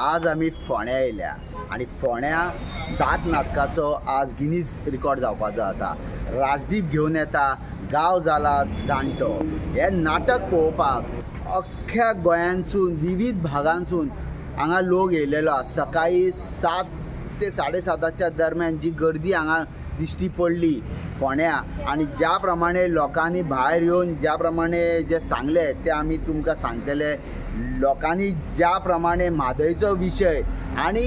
आज आमी फोंड्या येयल्या आनी फोंड्या 7 नाटकाचो आज गिनीज रिकॉर्ड जावपाचो आसा। राजदीप घेवन येता गांव जाला जाणटो। हे नाटक पळोवपाक अख्ख्या गोंयांसून विविध भागांसून हांगा लोक येयलेलो आसा। सकाळी 7 ते 7:30च्या दरम्यान जी गर्दी हांगा दिश्टी पडली फोंड्या, आनी ज्या प्रमाणे लोकांनी भायर येवन ज्या प्रमाणे जे सांगले ते आमी तुमकां सांगतले। लोकांनी ज्या प्रमाणे म्हादयचो विशय आनी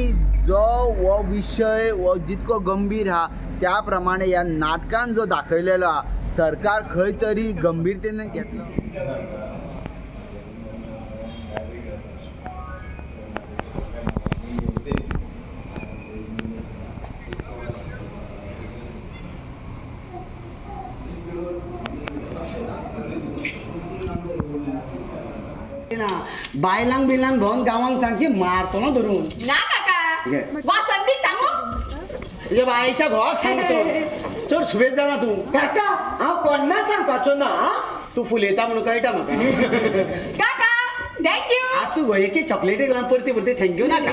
जो हो विशय हो जितको गंभीर हा त्या प्रमाणे ह्या नाटकान जो दाखयलेलो हा, सरकार खंय तरी गंभीरतेन घेतलो। बायलांक बिलांक भोवन गांवांक सांगची मारतो ना धरून ना काका वासंती सांगू तुझ्या बाईच्या घोवाक सांगतो चड सुबेज जाणा तू काका हांव कोणा सांगपाचो ना तू फुलयता म्हणून कळटा म्हाका काका थँक्यू आसूं वयकी चॉकलेटी घालून परती परती थँक्यू नाका।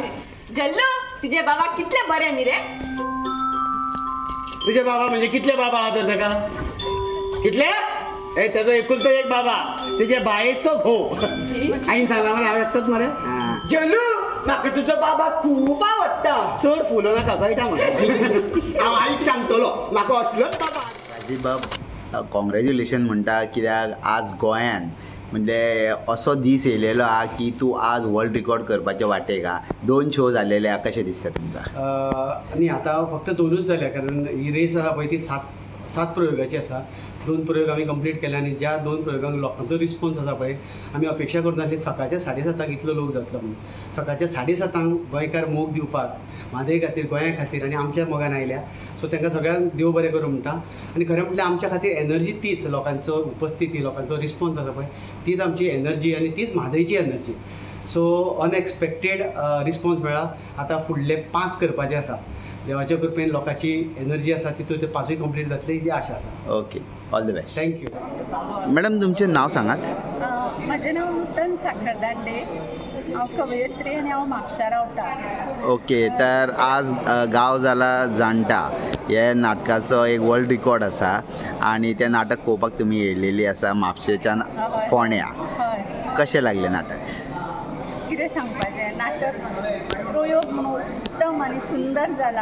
जल्लू तुझे बाबा कितले बरे न्ही रे। तुझे बाबा म्हणजे कितले बाबा आहा तर ताका कितले ए त्याचो एकुलतो एक बाबा तुझ्या बायेचो घोव आईन सांगला मरे हांव एकटोच मरे जलू म्हाका तुजो बाबा खूब आवडटा चड फुलो नाका कळटा म्हाका हांव आईक सांगतलो म्हाका असलोच बाबा। राजीव बाब कॉंग्रॅच्युलेशन म्हणटा कित्याक आज गोंयान म्हणजे असो दीस येयलेलो हा की तूं आज वर्ल्ड रिकॉर्ड करपाचे वाटेक हा। 2 शो जाल्लेले हा, कशें दिसता तुमकां? न्ही आतां फक्त 2च जाल्या कारण ही रेस आसा पळय ती 7 प्रयोगाची आसा। 2 प्रयोग आमी कंप्लीट केले आनी ज्या 2 प्रयोगांक लोकांचो रिस्पॉन्स आसा पळय आमी अपेक्षा करता नासली सकाळच्या 7:30 इतलो लोक जातलो म्हणून। सकाळच्या 7:30 गोंयकार मोग दिवपाक म्हादय खातीर गोंया खातीर आनी आमच्या मोगान आयल्या। सो तांकां सगळ्यांक देव बरें करूं म्हणटा आनी खरें म्हटल्यार आमच्या खातीर एनर्जी तीच लोकांचो उपस्थिती लोकांचो रिस्पॉन्स आसा पळय तीच आमची एनर्जी आनी तीच म्हादयची एनर्जी। सो अनएक्सपेक्टेड रिस्पॉन्स मेळ्ळा। आतां फुडले 5 करपाचे आसा। देवाच्या कृपेन लोकांची एनर्जी आसा तितून ते 5य कंप्लीट जातले ही आशा आसा। Okay, all the best. Thank you. Madam तुमचें नांव सांगात। म्हजें नांव नूतन साखरदांडे, हांव कवयत्री आनी हांव म्हापशां रावतां। ओके, तर आज गांव जाला जाणटा हे नाटकाचो एक वर्ल्ड रिकॉर्ड आसा आनी तें नाटक पळोवपाक तुमी येयलेली आसा म्हापशेच्यान फोंड्या। कशें लागलें नाटक? कितें सांगपाचें, नाटक प्रयोग म्हणून उत्तम आनी सुंदर जाला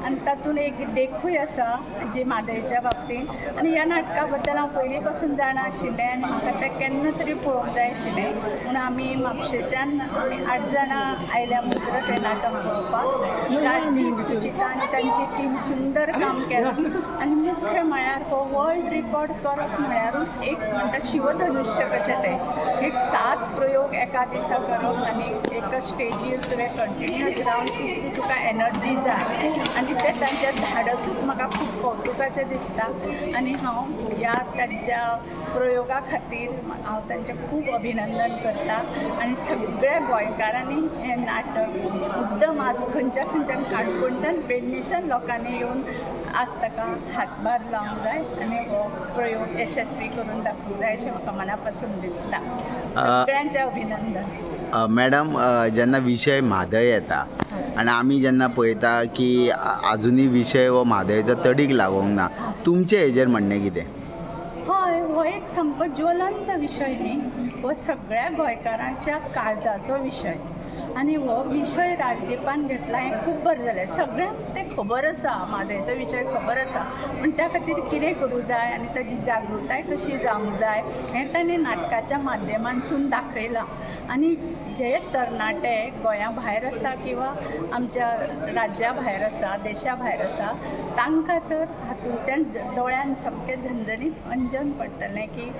आनी तातूंत एक देखूय आसा जी म्हादयच्या बाबतींत। आनी ह्या नाटका बद्दल हांव पयलीं पासून जाणा आशिल्लें आनी म्हाका तें केन्ना तरी पळोवंक जाय आशिल्लें म्हणून आमी म्हापशेच्यान 8 जाणां आयल्या मुद्र तें नाटक पळोवपाक। राजदीप, सुचिता आनी तांची टीम सुंदर काम केलां आनी मुख्य म्हळ्यार हो वर्ल्ड रिकॉर्ड करप म्हळ्यारूच एक म्हणटा शिवधनुश्य कशें तें एक 7 प्रयोग एका दिसा करप आनी एका स्टेजीर तुवें कंटिन्युअस रावन तितली तुका एनर्जी जाय आनी तें तांचें धाडसूच म्हाका खूब कौतुकाचें दिसता आनी हांव ह्या तांच्या प्रयोगा खातीर हांव तांचें खूब अभिनंदन करतां आनी सगळ्या गोंयकारांनी हें नाटक मुद्दम आज खंयच्या काणकोणच्यान पेडणेच्यान लोकांनी येवन आज ताका हातभार लावंक जाय आनी हो प्रयोग यशस्वी करून दाखोवंक जाय अशें म्हाका मना पासून दिसता। सगळ्यांचें अभिनंदन। मॅडम, जेन्ना विशय म्हादय येता आनी आमी जेन्ना पळयता की आजुनी विशय हो म्हादयचो तडीक लागोंक ना, तुमचें हेजेर म्हणणें कितें? हय, हो एक सामको ज्वलंत विशय न्ही, हो सगळ्या गोंयकारांच्या काळजाचो विशय आनी हो विशय राजदीपान घेतला हें खूब बरें जालें। सगळ्यांक तें खबर आसा, म्हादयचो विशय खबर आसा, पूण त्या खातीर कितें करूं जाय आनी ताची जागृताय कशी जावंक जाय हें ताणें नाटकाच्या माध्यमांतसून दाखयलां। आनी जे तरणाटे गोंया भायर आसा किंवा आमच्या राज्या भायर आसा, देशा भायर आसा, तांकां तर हातूंतल्यान दोळ्यान सामकें झणझणीत अंजन पडटलें की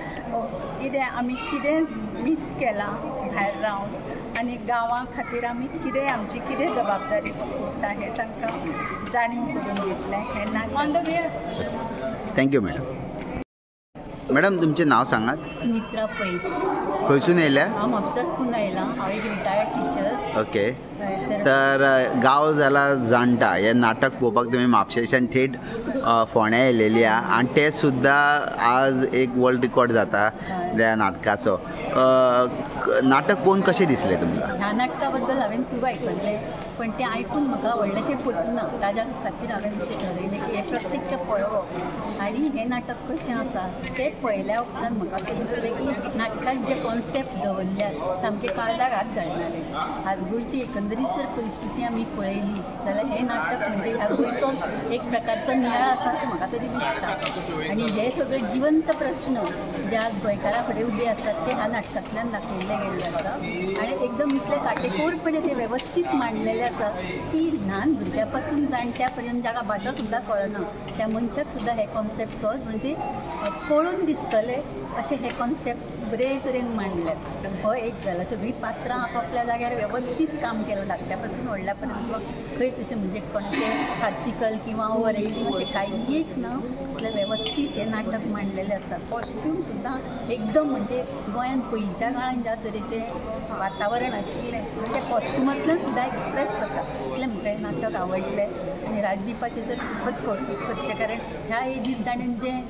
कितें आमी कितें मिस केलां भायर रावन आनी गांवां खातीर आमी कितें आमची कितें जबाबदारी उरता हें तांकां जाणीव करून दितलें हें नाटक। Thank you madam. मॅडम तुमचें नांव सांगात. सुमित्रा पै. खंयसून येयल्या? हांव म्हापसासून आयलां. हांव एक रिटायर्ड टिचर. ओके. तर गांव जाला जाणटा हें नाटक पळोवपाक तुमी म्हापशेच्यान थेट फोंड्या येयलेली आहा आनी तें सुद्दां आज एक वर्ल्ड रिकॉर्ड जाता त्या नाटकाचो. नाटक पळोवन कशें दिसलें तुमकां? ह्या नाटका बद्दल हांवें खूब आयकल्लें, पण तें आयकून म्हाका व्हडलेंशें पटूना. ताज्या खातीर हांवें अशें ठरयलें की हें प्रत्यक्ष पळोवप आनी हें नाटक कशें आसा तें पळयल्या उपरांत म्हाका अशें दिसलें की नाटकांत जे कॉन्सेप्ट दवरल्यात सामके काळजाक हात घालणारे. आज गोंयची एकंदरीत जर परिस्थिती आमी पळयली जाल्यार हें नाटक म्हणजे ह्या गोंयचो एक प्रकारचो नियाळ आसा अशें म्हाका तरी दिसता. आनी हे सगळे जिवंत प्रश्न जे आज गोंयकारा फुडें उबे आसात ते ह्या नाटकांतल्यान दाखयल्ले गेल्ले आसा आनी एकदम इतले काटेकोरपणे ते वेवस्थीत मांडलेले आसा की ल्हान भुरग्या पासून जाणट्या पर्यंत जाका भाशा सुद्दां कळना त्या मनशाक सुद्दां हे कॉन्सेप्ट सहज म्हणजे कळून दिसतले अशें हे कॉन्सेप्ट बरे तरेन मांडले. हो एक जाला. सगळीं पात्रां आपापल्या जाग्यार वेवस्थीत काम केलें धाकट्या पासून व्हडल्या पर्यंत खंयच अशें म्हणजे कोणाचें फार्सिकल किंवा ओवर एक्टिंग अशें कांय एक ना. इतलें वेवस्थीत हें नाटक मांडलेलें आसा. कॉस्ट्यूम सुद्दां एकदम म्हणजे गोंयांत पयलींच्या काळान ज्या तरेचें वातावरण आशिल्लें त्या कॉस्ट्युमांतल्यान सुद्दां एक्सप्रेस जाता. इतलें म्हाका हें नाटक आवडलें आनी राजदीपाचें तर खूबच कौतूक करचें, कारण ह्या एजींत ताणें जें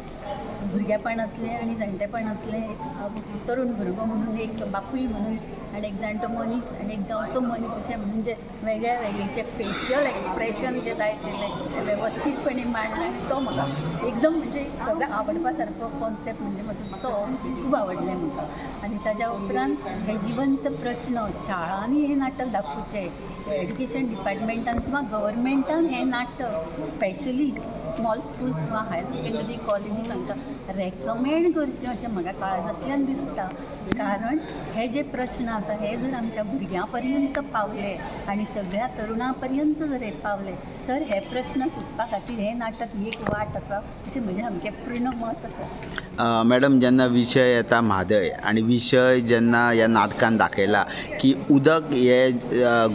भुरगेपणांतलें आनी जाणटेपणांतलें एक तरूण भुरगो म्हणून एक बापूय म्हणून आनी एक जाणटो मनीस आनी एक गांवचो मनीस अशें म्हणजे वेगळ्या वेगळीचे फेशियल एक्सप्रेशन जे जाय आशिल्लें तें वेवस्थीतपणे मांडलें आनी तो म्हाका एकदम म्हणजे सगळ्यांक आवडपा सारको कॉन्सेप्ट म्हणजे म्हाका तो खूब आवडलें म्हाका. आनी ताज्या उपरांत हे जिवंत प्रश्न शाळांनी हें नाटक दाखोवचें, एड्युकेशन डिपार्टमेंटान किंवा गव्हर्मेंटान हें नाटक स्पेशली स्मॉल स्कूल्स किंवा हायर सेकंडरी कॉलेजीस हांकां रेकमेंड करचें अशें म्हाका काळजांतल्यान दिसता. कारण हे जे प्रश्न आसा हे जर आमच्या भुरग्यां पर्यंत पावले आनी सगळ्या तरुणां पर्यंत जर हे पावले तर हे प्रश्न सुटपा खातीर हें नाटक ही एक वाट आसा अशें म्हजें सामकें पूर्ण मत आसा. मॅडम जेन्ना विशय येता म्हादय आनी विशय जेन्ना ह्या नाटकान दाखयला की उदक हे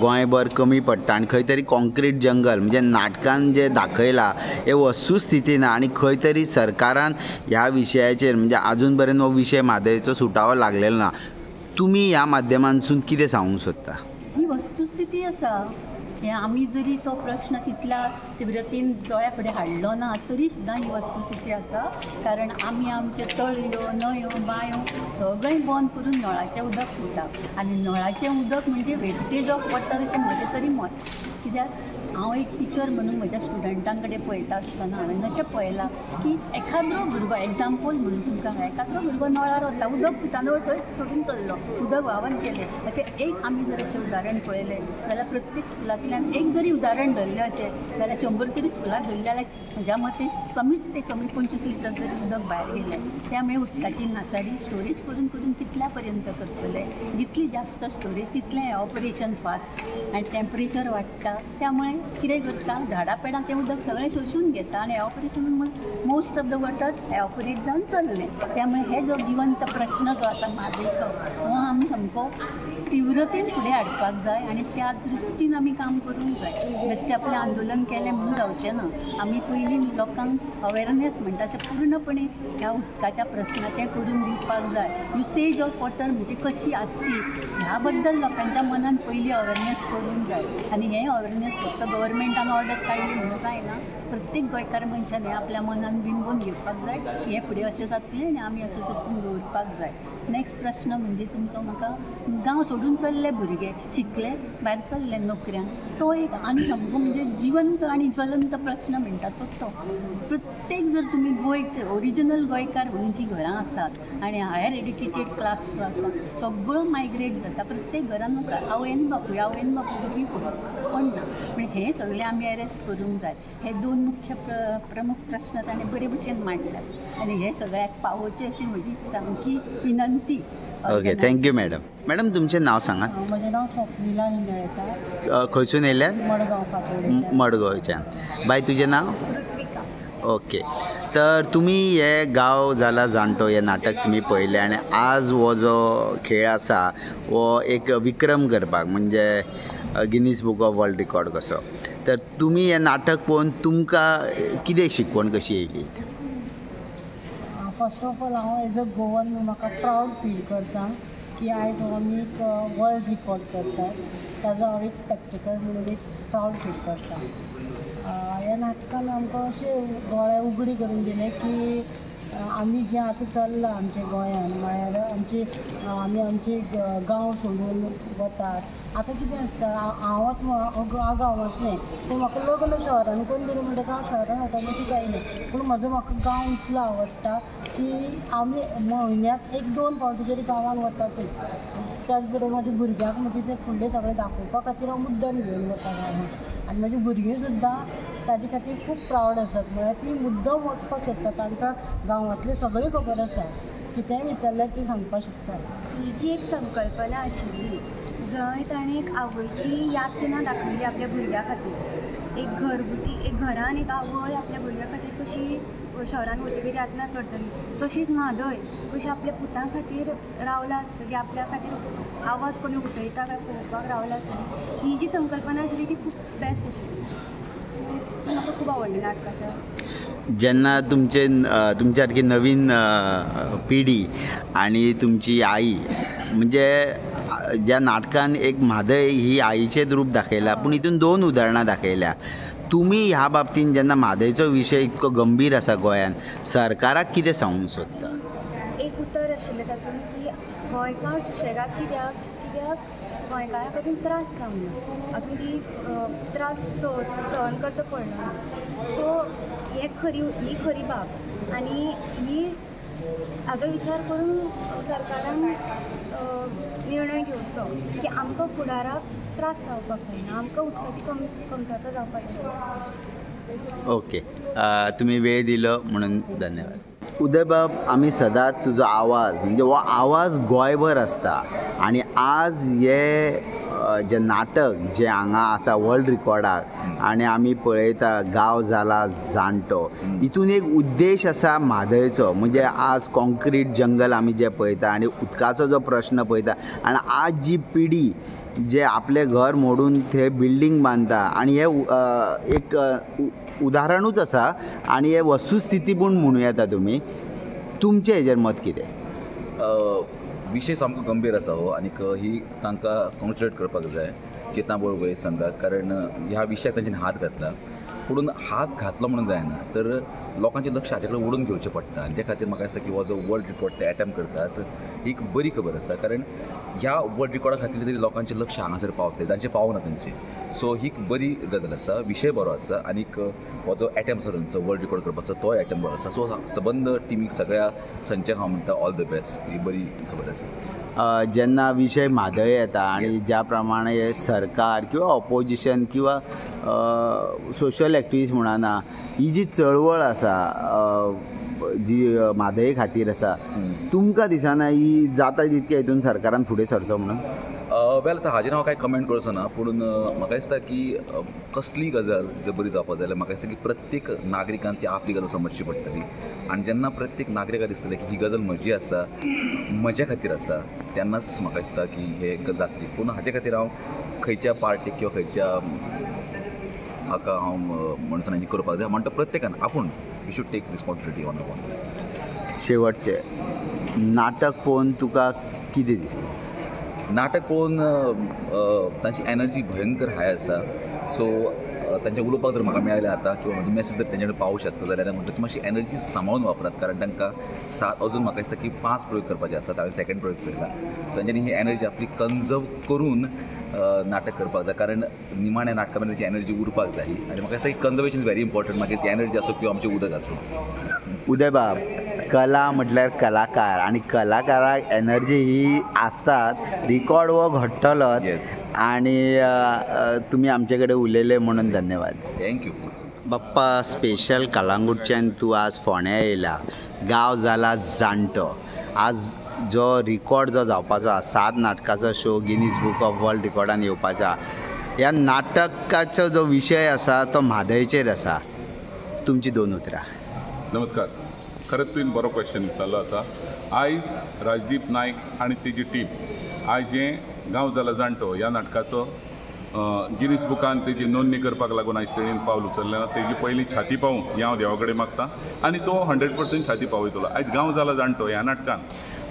गोंयभर कमी पडटा आनी खंय तरी कॉन्क्रीट जंगल म्हणजे नाटकान जे दाखयला हे वस्तुस्थिती ना आनी खंय तरी सरकारान ह्या विशयाचेर म्हणजे आजून पर्यंत हो विशय म्हादयचो सुटावो लागलेलो ना. तुमी ह्या माध्यमांतसून कितें सांगूंक सोदता? ही वस्तुस्थिती आसा. हे आमी जरी तो प्रश्न तितल्या तीव्रतेन दोळ्या फुडें हाडलो ना तरी सुद्दां ही वस्तुस्थिती आसा. कारण आमी आमचे तळयो न्हंयो बांयो सगळें बंद करून नळाचें उदक पिता आनी नळाचें उदक म्हणजे वेस्टेज ऑफ वॉटर अशें म्हजें तरी मत. कित्याक हांव एक टिचर म्हणून म्हज्या स्टुडंटां कडेन पळयता आसतना हांवें अशें पळयलां की एखादो भुरगो एग्जाम्पल म्हणून तुमकां एखादो भुरगो नळार वता उदक पिता नळ थंय सोडून चल्लो उदक व्हांवन गेलें अशें एक आमी जर अशें उदाहरण पळयलें जाल्यार प्रत्येक स्कुलांतल्यान एक जरी उदाहरण धरलें अशें जाल्यार 100 तरी स्कुलां धरलीं जाल्यार म्हज्या मते कमीच ते कमी 25 लिटर जरी उदक भायर गेलें. त्यामुळे उदकाची नासाडी स्टोरेज करून करून कितल्या पर्यंत करतले. जितली जास्त स्टोरेज तितलें ऑपरेशन फास्ट आनी टेम्परेचर वाडटा. त्यामुळे कितें करता झाडां पेडां तें उदक सगळें शोशून घेता आनी operation most of the water evaporate जावन चल्लें. त्यामुळे हे जो जिवंत प्रश्न जो आसा म्हादयचो हो आमी सामको तीव्रतेन फुडें हाडपाक जाय आनी त्या दृश्टीन आमी काम करूंक जाय. बेश्टें आपलें आंदोलन केलें म्हणून जावचें ना. आमी पयलीं लोकांक अवेरनेस म्हणटा अशें पूर्णपणे ह्या उदकाच्या प्रश्नाचें करून दिवपाक जाय. युसेज ऑफ वॉटर म्हणजे कशी आसची ह्या बद्दल लोकांच्या मनान पयलीं अवेरनेस करूंक जाय. आनी हें अवेरनेस फक्त गव्हर्मेंटान ऑर्डर काडली म्हणून जायना. प्रत्येक गोंयकार मनशाने आपल्या मनान बिंबून घेवपाक जाय की हें फुडें अशें जातलें आनी आमी अशें जपून दवरपाक जाय. नेक्स्ट प्रश्न म्हणजे तुमचो म्हाका गांव सोडून चल्ले भुरगे शिकले भायर चल्ले नोकऱ्यांक तो एक आनी सामको म्हणजे जिवंत आनी ज्वलंत प्रश्न म्हणटा तो प्रत्येक जर तुमी गोंयचे ओरिजिनल गोंयकार म्हणून जीं घरां आसात आनी हायर एड्युकेटेड क्लास जो आसा सगळो मायग्रेट जाता. प्रत्येक घरान आसा आवयन बापूय भुरगीं पण ना. पूण हे सगळें आमी अरेस्ट करूंक जाय. हे 2 मुख्य प्रमुख प्रश्न ताणें बरे भशेन मांडल्यात आनी हे सगळ्याक पावोवचें अशी म्हजी सामकी विनंती. Okay thank you madam. मॅडम तुमचें नांव सांगात. म्हजें नांव स्वप्निला निंगळेकार. खंयसून येयल्यात? मडगांव पातोळी. मडगांवच्यान. बाय तुजें नांव? ओके. तर तुमी हे गांव जाला जाणटो हें नाटक तुमी पळयलें आनी आज हो जो खेळ आसा हो एक विक्रम करपाक म्हणजे Guinness book of world record कसो. तर तुमी हें नाटक पळोवन तुमकां कितें शिकवण कशी येयली? फर्स्ट ऑफ ऑल हांव एज अ गोवन म्हाका प्रावड फील करता की आयज आमी एक वर्ल्ड रिकॉर्ड करता ताजो हांव एक स्पेक्टिकल म्हणून एक प्रावड फील करता. ह्या नाटकान आमकां अशें दोळे उगडी करून दिले की आमी जें आतां चल्लां आमच्या गोंयान म्हळ्यार आमचे गांव सोडून वतात. आतां कितें आसता हांव गांवांत न्ही पूण म्हाका लग्न शहरान कोण दिलें म्हणटकीर हांव शहरान ऑटोमॅटीक जायना पूण म्हाका गांव इतलो आवडटा की आमी म्हयन्याक 1-2 फावटी तरी गांवांत वतातूच. त्याच बरोबर म्हाज्या भुरग्यांक म्हजें तें फुडलें सगळें दाखोवपा खातीर हांव मुद्दम घेवन वता गांवांत आनी म्हाजीं भुरगीं सुद्दां ताजे खातीर खूब प्रावड आसात. म्हळ्यार ती मुद्दम वचपाक सोदता. तांकां गांवांतलें सगळें खबर आसा. कितेंय विचारल्यार ती सांगपाक शकता. ही जी एक संकल्पना आशिल्ली जंय ताणें एक आवयची याद तिणा दाखयली आपल्या भुरग्या खातीर. एक घरगुती एक घरान एक आवय आपल्या भुरग्या खातीर कशी शहरान वतकीर यातना करतली तशीच म्हादय कशी आपल्या पुतां खातीर रावला आसतली आपल्या खातीर आवाज कोणी उठयता काय पळोवपाक रावला आसतली. ही जी संकल्पना आशिल्ली ती खूब बेस्ट आशिल्ली. ती म्हाका खूब आवडली नाटकाच्या. जेन्ना तुमचे तुमच्यासारकी नवीन पिढी आणि तुमची आई म्हणजे ज्या नाटकान एक म्हादय ही आईचें रूप दाखयला पूण हितून 2 उदाहरणां दाखयल्या. तुमी ह्या बाबतीन जेन्ना म्हादयचो विशय इतको गंभीर आसा गोंयान सरकाराक कितें सांगूंक सोदता? एक उतर आशिल्लें तातूंत की गोंयकार सुशेगाद कित्याक गोंयकारा खातीर त्रास जावना अजून ती त्रास सहन करचो पडना. सो ही खरी बाब आनी ही हाजो विचार करून सरकारान निर्णय घेवचो की आमकां फुडाराक त्रास जावपाक जायना आमकां उदकाची कमतरता जावपाक जायना. ओके तुमी वेळ दिलो म्हणून धन्यवाद. उदय बाब आमी सदांच तुजो आवाज म्हणजे हो आवाज गोंयभर आसता आनी आज हे जे नाटक जे हांगा आसा वर्ल्ड रिकॉर्डाक आनी आमी पळयता गांव जाला जाणटो हितून एक उद्देश आसा म्हादयचो म्हणजे आज कॉन्क्रीट जंगल आमी जे पळयता आनी उदकाचो जो प्रश्न पळयता आनी आज जी पिढी जे आपले घर मोडून थंय बिल्डींग बांदता आनी हे एक उदाहरणूच आसा आनी हे वस्तुस्थिती पूण म्हणूं येता तुमी तुमचें हेजेर मत कितें? विशय सामको गंभीर आसा हो आनीक ही तांकां कॉन्सन्ट्रेट करपाक जाय चेतना बोरगोय संघाक कारण ह्या विशयाक तांच्यानी हात घातला पूण हात घातलो म्हणून जायना तर लोकांचें लक्ष हाचे कडेन ओडून घेवचें पडटा आनी त्या खातीर म्हाका दिसता की हो जो वर्ल्ड रिकॉर्ड ते अटेम्प्ट करतात ही एक बरी खबर आसा कारण ह्या वर्ल्ड रिकॉर्डा खातीर तरी लोकांचें लक्ष हांगासर पावतलें जांचें पावना तांचें सो ही एक बरी गजाल आसा विशय बरो आसा आनीक हो जो अटेम्प्ट आसा तांचो वर्ल्ड रिकॉर्ड करपाचो तो अटेम्प्ट बरो आसा सो सबंद टिमीक सगळ्या संचाक हांव म्हणटा ऑल द बेस्ट ही बरी खबर आसा. जेन्ना विशय म्हादय येता आनी ज्या प्रमाणे सरकार किंवा ऑपोजिशन किंवा सोशल एक्टिविस्ट म्हणना ही जी चळवळ आसा जी म्हादये खातीर आसा तुमकां दिसना ही जाता तितके हितून सरकारान फुडें सरचो म्हणून? वेल आतां हाजेर हांव कांय कमेंट करचो ना पूण म्हाका दिसता की कसली गजाल जर बरी जावपाक जाल्यार म्हाका दिसता की प्रत्येक नागरिकान ती आपली गजाल समजची पडटली आनी जेन्ना प्रत्येक नागरिकाक दिसतलें की ही गजाल म्हजी आसा म्हज्या खातीर आसा तेन्नाच म्हाका दिसता की हे जातली पूण हाचे खातीर हांव खंयच्या पार्टीक किंवा खंयच्या हाका हांव म्हणसना करपाक जाय म्हणटा प्रत्येकान आपूण we should take responsibility on the one. शेवटचें नाटक पळोवन तुका कितें दिसलें? नाटक पळोवन तांची एनर्जी भयंकर हाय आसा सो तांचे उलोवपाक जर म्हाका मेळ्ळें आतां किंवा म्हजो मेसेज जर तेंचे कडेन पावूंक शकता जाल्यार म्हणटा ती मातशी एनर्जी सांबाळून वापरात कारण तांकां अजून म्हाका दिसता की 5 प्रयोग करपाचे आसात. हांवें सेकंड प्रयोग केला तांच्यांनी ही एनर्जी आपली कन्जर्व करून नाटक करपाक जाय कारण निमाण्या नाटका मेरेन ताची एनर्जी उरपाक जाय आनी म्हाका दिसता की कन्जर्वेशन इज व्हेरी इम्पॉर्टंट मागीर ती एनर्जी आसूं किंवा आमचें उदक आसूं. उदय बाब कला म्हटल्यार कलाकार आनी कलाकाराक एनर्जी ही आसतात रिकॉर्ड हो घडटलोच आनी तुमी आमचे कडेन उलयले म्हणून धन्यवाद. थँक्यू. बाप्पा स्पेशल कलांगूटच्यान तूं आज फोंड्या येयला गांव जाला जाणटो आज जो रिकॉर्ड जो जावपाचो आसा 7 नाटकाचो show Guinness book of world रिकॉर्डान येवपाचा ह्या नाटकाचो जो विशय आसा तो म्हादयचेर आसा तुमची 2 उतरां. नमस्कार. खरंच तुवें बरो क्वेश्चन विचारलो आसा. आयज राजदीप नायक आनी तेजी टीम आयज हें गांव जाला जाणटो ह्या नाटकाचो गिनीस बुकान तेजी नोंदणी करपाक लागून आयज तेणीन पावल उचल्लें. तेजी पयली छाती पावूं हें हांव देवा कडेन मागतां आनी तो 100% छाती पावयतलो. आयज गांव जाला जाणटो ह्या नाटकान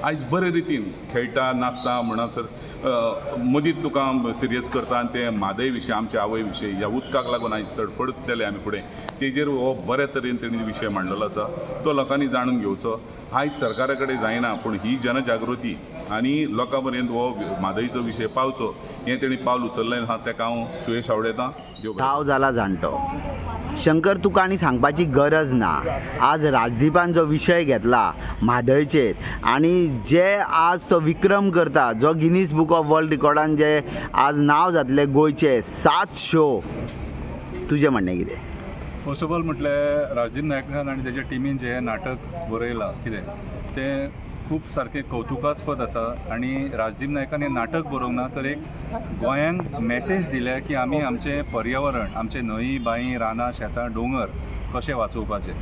आयज बरे रितीन खेळटा नाचता म्हणसर मदींच तुका सिरियस करता आनी ते म्हादय विशीं आमच्या आवय विशीं ह्या उदकाक लागून आयज तडफडतले आमी फुडें तेजेर हो बऱ्या तरेन तेणी विशय मांडलेलो आसा. तो लोकांनी जाणून घेवचो. आयज सरकारा कडेन जायना पूण ही जनजागृती आनी लोकां पर्यंत हो म्हादयचो विशय पावचो हें तेणी पावल उचल्लें आहा. तेका हांव सुयेश आवडेतां. गांव जाला जाणटो. शंकर तुका आनी सांगपाची गरज ना. आज राजदीपान जो विशय घेतला म्हादयचेर आनी जे आज तो विक्रम करता जो गिनीस बूक ऑफ वर्ल्ड रिकॉर्डान जे आज नांव जातले गोंयचे 7 शो, तुजें म्हणणें कितें? फर्स्ट ऑफ ऑल म्हटल्यार राजदीप नायकान आनी तेज्या टिमीन जें नाटक बरयलां कितें तें खूब सारकें कौतुकास्पद आसा. आनी राजदीप नायकान हें नाटक बरोवंक ना तर एक गोंयांक मॅसेज दिल्या की आमी आमचें पर्यावरण आमचे न्हंय बांय रानां शेतां दोंगर कशें वाचोवपाचें.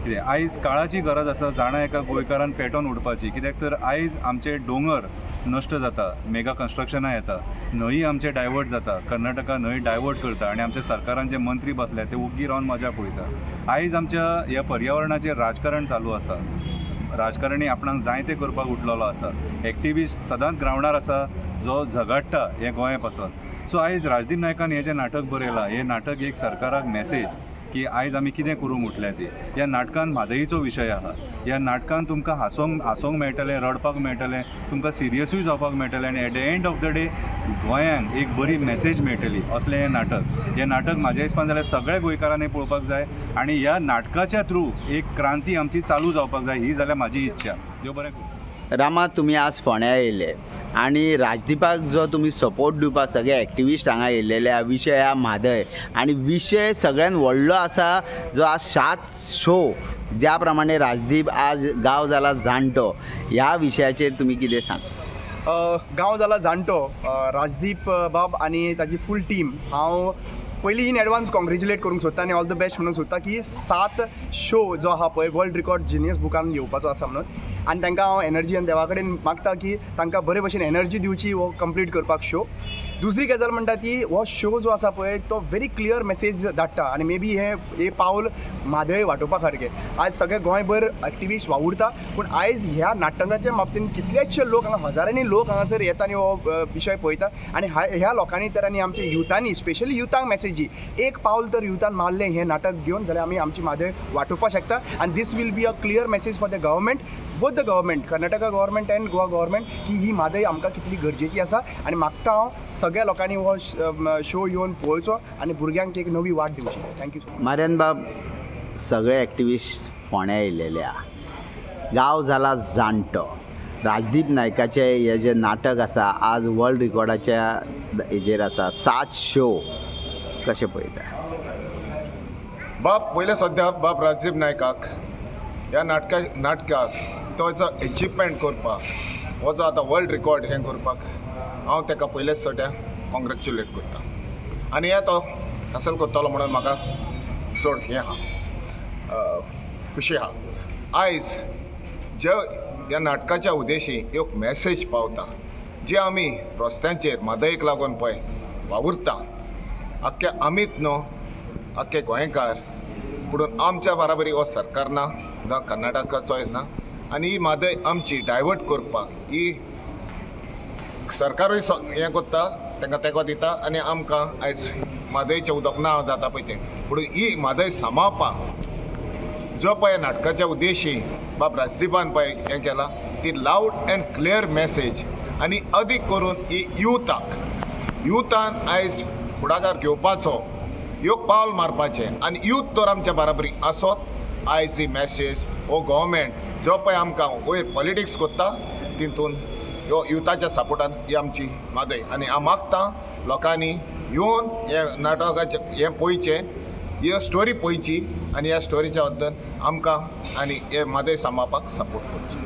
कितें आयज काळाची गरज आसा जाणा एका गोंयकारान पेटोवन उडपाची. कित्याक तर आयज आमचे दोंगर नश्ट जाता, मेगा कन्स्ट्रक्शनां येता, न्हंय आमचे डायवर्ट जाता, कर्नाटका न्हंय डायवर्ट करता आनी आमच्या सरकारान जे मंत्री बसले ते ओग्गी रावन मजा पळयता. आयज आमच्या ह्या पर्यावरणाचेर राजकारण चालू आसा. राजकारणी आपणाक जाय तें करपाक उठलेलो आसा. एक्टिविस्ट सदांच ग्रावंडार आसा जो झगडटा हें गोंया पासून. सो आयज राजदीप नायकान हें जें नाटक बरयलां हें नाटक एक सरकाराक मॅसेज की आयज आमी कितें करूंक उठल्या ती. ह्या नाटकान म्हादयीचो विशय आहा. ह्या नाटकान तुमकां हांसोंक मेळटलें, रडपाक मेळटलें, तुमकां सिरियसूय जावपाक मेळटलें आनी at the end of the day गोंयांक एक बरी मॅसेज मेळटली असलें हें नाटक. हें नाटक म्हाज्या हिसपान जाल्यार सगळ्या गोंयकारांनी पळोवपाक जाय आनी ह्या नाटकाच्या थ्रू एक क्रांती आमची चालू जावपाक जाय ही जाल्यार म्हाजी इच्छा. देव बरें करूं. रामा, तुमी आज फोंड्या येयले आनी राजदीपाक जो तुमी सपोर्ट दिवपाक सगळे एक्टिविस्ट हांगा येयलेले विशय हा म्हादय आनी विशय सगळ्यान व्हडलो आसा जो आज 7 शो ज्या प्रमाणे राजदीप आज गांव जाला जाणटो ह्या विशयाचेर तुमी कितें सांग? गांव जाला जाणटो राजदीप बाब आनी ताजी फूल टीम हांव पयलीं इन एडवान्स कॉंग्रेच्युलेट करूंक सोदता आनी ऑल द बेस्ट म्हणूंक सोदता की 7 शो जो आहा पळय वर्ल्ड रिकॉर्ड जिनियस बुकान येवपाचो आसा म्हणून. आनी तांकां हांव एनर्जी आनी देवा कडेन मागता की तांकां बरे भशेन एनर्जी दिवची हो कंप्लीट करपाक शो. दुसरी गजाल म्हणटा ती हो शो जो आसा पळय तो व्हेरी क्लियर मॅसेज धाडटा आनी मे बी हे पावल म्हादय वांटोवपा सारकें. आयज सगळे गोंयभर एक्टिविस्ट वावुरता पूण आयज ह्या नाटकाच्या बाबतींत कितलेशे लोक हांगा हजारांनी लोक हांगासर येता आनी हो विशय पळयता आनी ह्या लोकांनी तर आनी आमच्या युथांनी स्पेशली युथांक मॅसेजी एक पावल तर युथान मारलें हें नाटक घेवन जाल्यार आमी आमची म्हादय वांटोवपाक शकता. आनी this will be a clear message for the government, both the government Karnataka government and Goa government की ही म्हादय आमकां कितली गरजेची आसा. आनी मागता हांव सगळ्या लोकांनी हो शो येवन पळोवचो आनी भुरग्यांक एक नवी वाट दिवची. Thank you so much. मार्यान बाब, सगळे एक्टिविस्ट फोंड्या येयलेल्या गांव जाला जाणटो. राजदीप नायकाचें हें जें नाटक आसा आज वर्ल्ड रिकॉर्डाच्या हेजेर आसा 7 शो कशें पळयता? बाब पयले सद्या बाब राजदीप नायकाक ह्या नाटकाक तो जो एचिवमेंट करपाक हो जो आतां वर्ल्ड रिकॉर्ड हें करपाक हांव ताका पयलेच सट्या कॉंग्रेच्युलेट करता. आनी हें तो हांसल करतलो म्हणून म्हाका चड हें आहा खुशी आहा. आयज जे ह्या नाटकाच्या उद्देशी एक मॅसेज पावता जे आमी रस्त्यांचेर म्हादयक लागून पळय वावुरता आख्खे आमीच न्हू आख्खे गोंयकार पुणून आमच्या बाराबरी हो सरकार ना ना कर्नाटकाचोय ना आनी ही म्हादय आमची डायवर्ट करपाक ही सरकारूय हें करता तांकां तेंको दिता आनी आमकां आयज म्हादयचें उदक ना जाता पळय तें पुणून ही म्हादय सांबाळपाक जो पळय नाटकाच्या उद्देशी बाब राजदीपान पळय हें केलां ती लावड एंड क्लियर मॅसेज आनी अदीक करून ही युथान आयज फुडाकार घेवपाचो योग पावल मारपाचें आनी यूथ तर आमच्या बाराबरी आसत. आयज ही मॅसेज हो गव्हर्मेंट जो पळय आमकां वयर पॉलिटिक्स करता तितून ह्यो युथाच्या सपोर्टान ही आमची म्हादय आनी हांव मागतां लोकांनी येवन हे नाटकाचें हें पळोवचें ही स्टोरी पळोवची आनी ह्या स्टोरीच्या बद्दल आमकां आनी हे म्हादय सांबाळपाक सपोर्ट करचो.